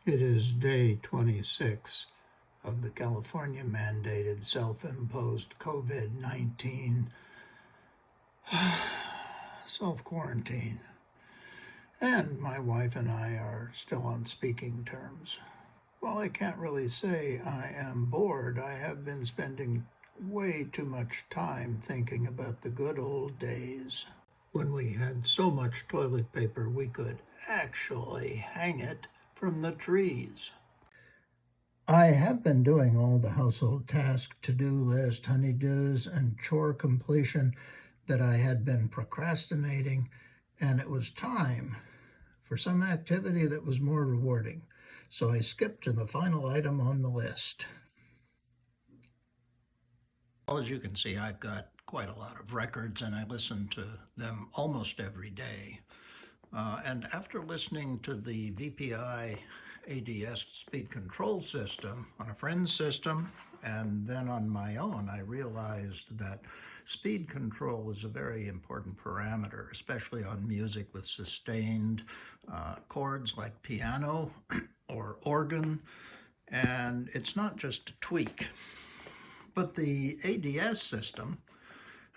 It is day 26 of the California mandated self-imposed COVID-19 self-quarantine. And my wife and I are still on speaking terms. While I can't really say I am bored, I have been spending way too much time thinking about the good old days when we had so much toilet paper we could actually hang it from the trees. I have been doing all the household task, to-do list, honeydews, and chore completion that I had been procrastinating, and it was time for some activity that was more rewarding. So I skipped to the final item on the list. Well, as you can see, I've got quite a lot of records, and I listen to them almost every day. And after listening to the VPI ADS speed control system on a friend's system and then on my own, I realized that speed control is a very important parameter, especially on music with sustained chords like piano or organ. And it's not just a tweak, but the ADS system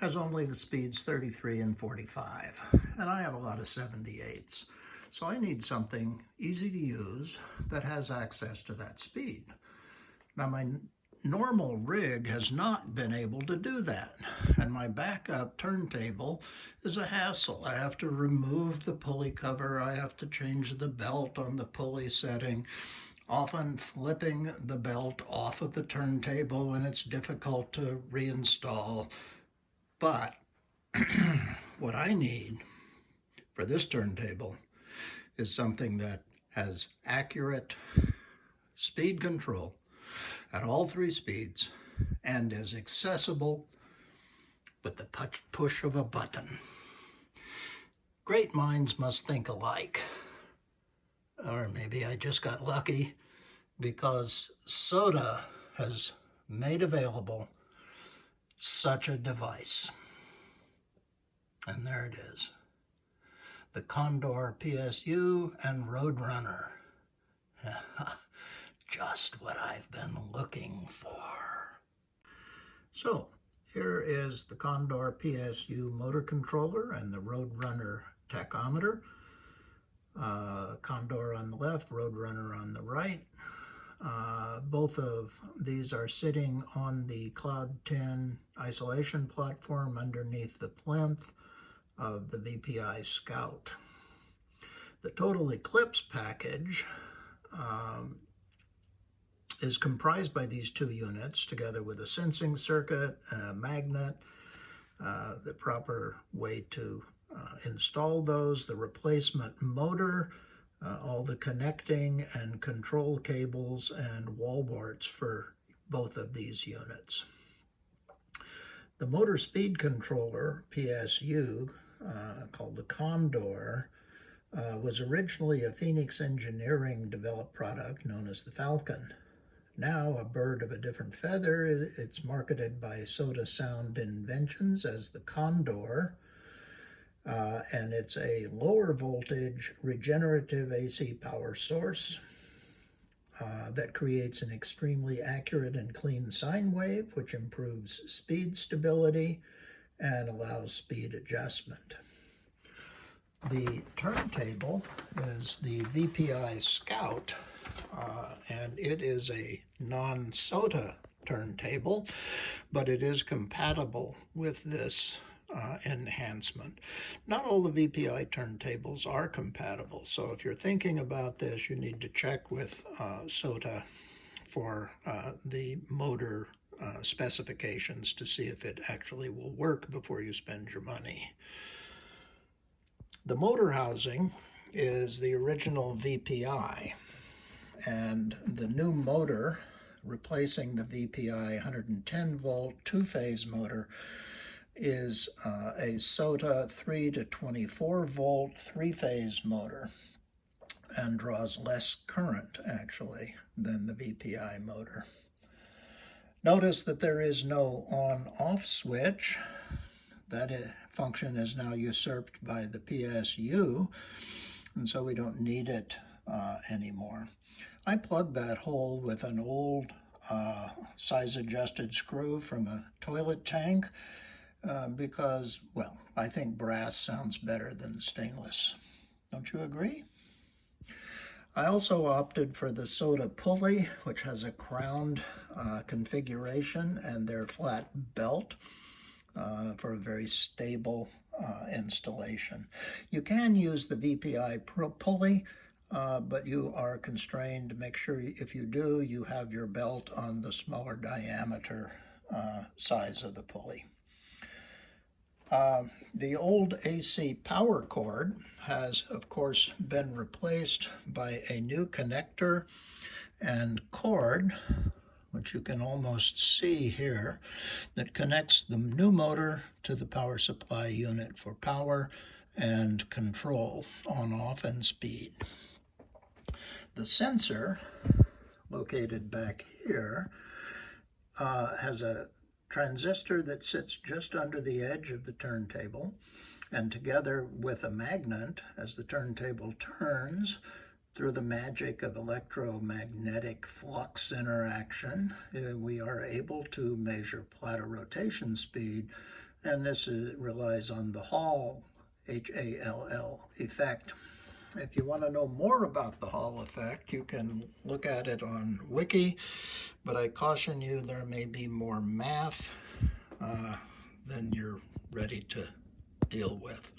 has only the speeds 33 and 45, and I have a lot of 78s. So I need something easy to use that has access to that speed. Now my normal rig has not been able to do that, and my backup turntable is a hassle. I have to remove the pulley cover, I have to change the belt on the pulley setting, often flipping the belt off of the turntable when it's difficult to reinstall. But what I need for this turntable is something that has accurate speed control at all three speeds and is accessible with the push of a button. Great minds must think alike. Or maybe I just got lucky because Soda has made available such a device. And there it is. The Condor PSU and RoadRunner. Just what I've been looking for. So here is the Condor PSU motor controller and the RoadRunner tachometer. Condor on the left, RoadRunner on the right. Both of these are sitting on the Cloud 10 isolation platform underneath the plinth of the VPI Scout. The Total Eclipse package is comprised by these two units together with a sensing circuit, a magnet, the proper way to install those, the replacement motor, all the connecting and control cables and wall warts for both of these units. The motor speed controller, PSU, called the Condor, was originally a Phoenix Engineering developed product known as the Falcon. Now a bird of a different feather, it's marketed by Soda Sound Inventions as the Condor, and it's a lower voltage regenerative AC power source that creates an extremely accurate and clean sine wave, which improves speed stability and allows speed adjustment. The turntable is the VPI Scout, and it is a non-Soda turntable, but it is compatible with this enhancement. Not all the VPI turntables are compatible, so if you're thinking about this, you need to check with Soda for the motor specifications to see if it actually will work before you spend your money. The motor housing is the original VPI, and the new motor replacing the VPI 110 volt two-phase motor is a Soda 3 to 24 volt three-phase motor and draws less current actually than the VPI motor. Notice that there is no on-off switch. That function is now usurped by the PSU, and so we don't need it anymore. I plugged that hole with an old size-adjusted screw from a toilet tank because, well, I think brass sounds better than stainless. Don't you agree? I also opted for the soda pulley, which has a crowned configuration and their flat belt for a very stable installation. You can use the VPI pulley, but you are constrained to make sure if you do, you have your belt on the smaller diameter size of the pulley. The old AC power cord has, of course, been replaced by a new connector and cord, which you can almost see here, that connects the new motor to the power supply unit for power and control, on, off, and speed. The sensor, located back here, has a transistor that sits just under the edge of the turntable, and together with a magnet, as the turntable turns, through the magic of electromagnetic flux interaction, we are able to measure platter rotation speed, and this relies on the Hall, H-A-L-L, effect. If you want to know more about the Hall effect, you can look at it on Wiki, but I caution you there may be more math than you're ready to deal with.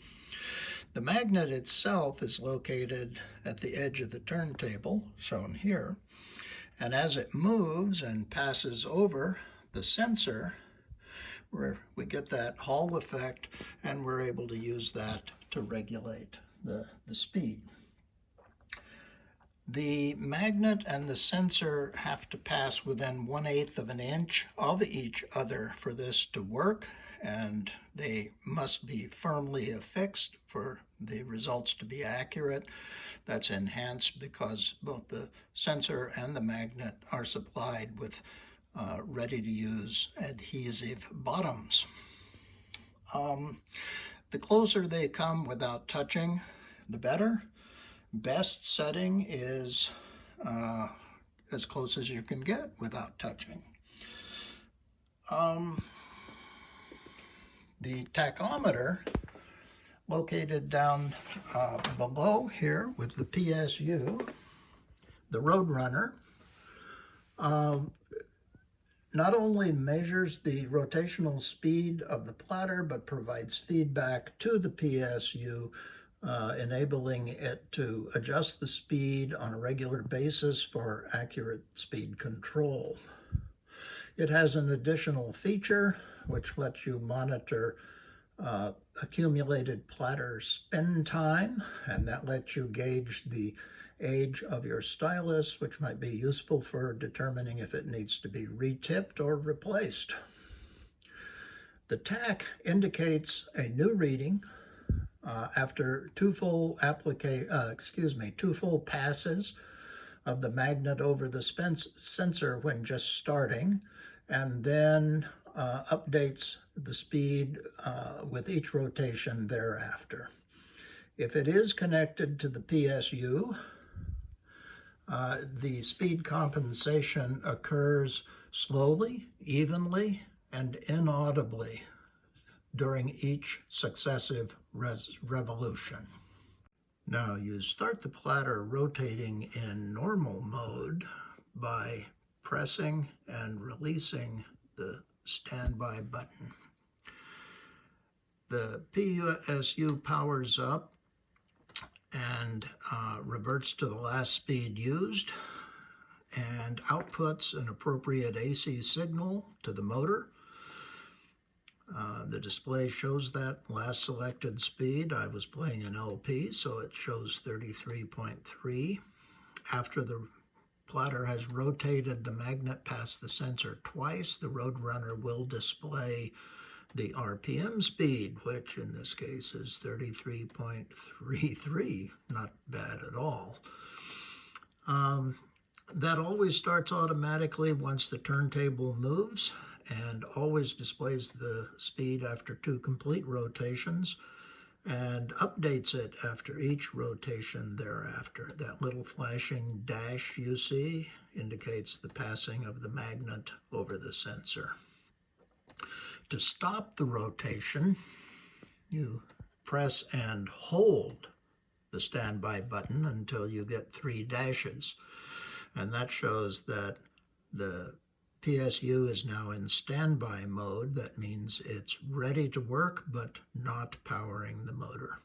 The magnet itself is located at the edge of the turntable, shown here, and as it moves and passes over the sensor, we get that Hall effect, and we're able to use that to regulate the speed. The magnet and the sensor have to pass within 1/8 of an inch of each other for this to work, and they must be firmly affixed for the results to be accurate. That's enhanced because both the sensor and the magnet are supplied with ready-to-use adhesive bottoms. The closer they come without touching, the better. Best setting is as close as you can get without touching. The tachometer, located down below here with the PSU, the RoadRunner, not only measures the rotational speed of the platter, but provides feedback to the PSU, enabling it to adjust the speed on a regular basis for accurate speed control. It has an additional feature which lets you monitor accumulated platter spin time, and that lets you gauge the age of your stylus, which might be useful for determining if it needs to be retipped or replaced. The tach indicates a new reading after two full passes of the magnet over the sensor when just starting, and then updates the speed with each rotation thereafter. If it is connected to the PSU, the speed compensation occurs slowly, evenly, and inaudibly during each successive revolution. Now, you start the platter rotating in normal mode by pressing and releasing the standby button. The PSU powers up and reverts to the last speed used and outputs an appropriate AC signal to the motor. The display shows that last selected speed. I was playing an LP, so it shows 33.3. After the platter has rotated the magnet past the sensor twice, the RoadRunner will display the RPM speed, which in this case is 33.33, not bad at all. That always starts automatically once the turntable moves, and always displays the speed after 2 complete rotations. and updates it after each rotation thereafter. That little flashing dash you see indicates the passing of the magnet over the sensor. To stop the rotation, you press and hold the standby button until you get 3 dashes. And that shows that the PSU is now in standby mode. That means it's ready to work, but not powering the motor.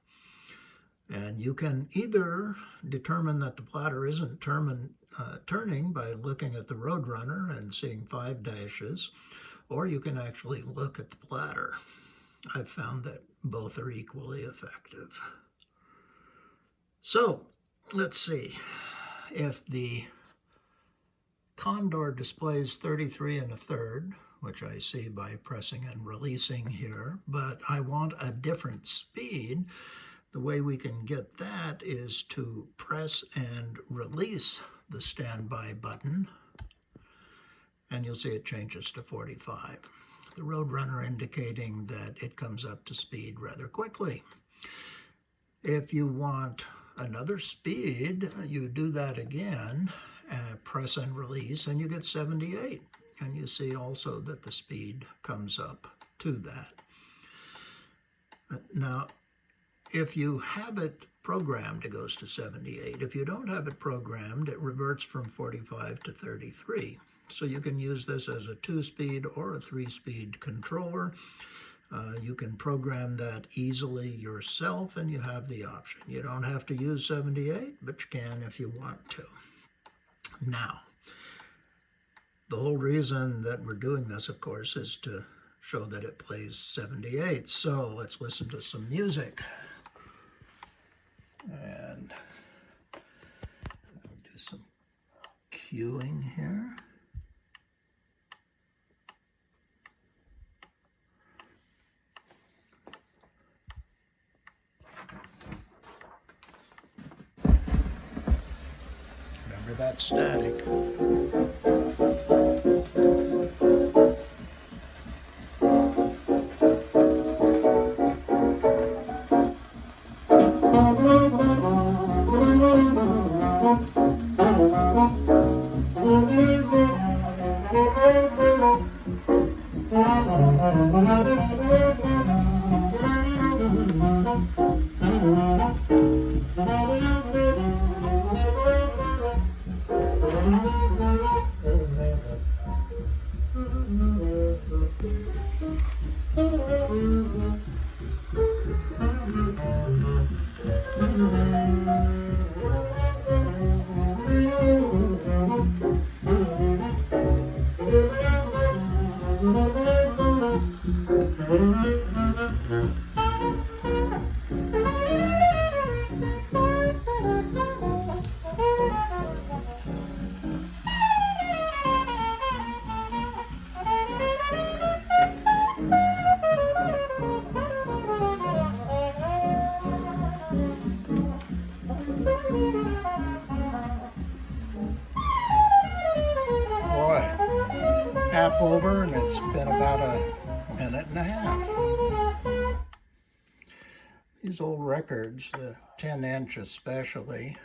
And you can either determine that the plotter isn't turning by looking at the RoadRunner and seeing 5 dashes, or you can actually look at the plotter. I've found that both are equally effective. So, let's see. If the Condor displays 33 1/3, which I see by pressing and releasing here, but I want a different speed, the way we can get that is to press and release the standby button, and you'll see it changes to 45. The RoadRunner indicating that it comes up to speed rather quickly. If you want another speed, you do that again, press and release, and you get 78. And you see also that the speed comes up to that. Now, if you have it programmed, it goes to 78. If you don't have it programmed, it reverts from 45 to 33. So you can use this as a 2-speed or a 3-speed controller. You can program that easily yourself, and you have the option. You don't have to use 78, but you can if you want to. Now, the whole reason that we're doing this, of course, is to show that it plays 78. So let's listen to some music. And I'll do some cueing here. Remember that static. Half over, and it's been about a minute and a half. These old records, the 10-inch especially,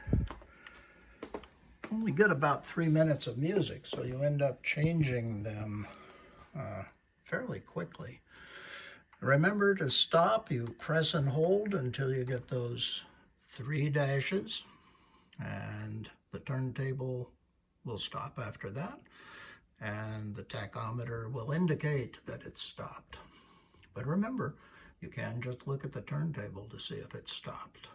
only get about 3 minutes of music, so you end up changing them fairly quickly. Remember to stop. You press and hold until you get those 3 dashes, and the turntable will stop after that, and the tachometer will indicate that it's stopped. But remember, you can just look at the turntable to see if it's stopped.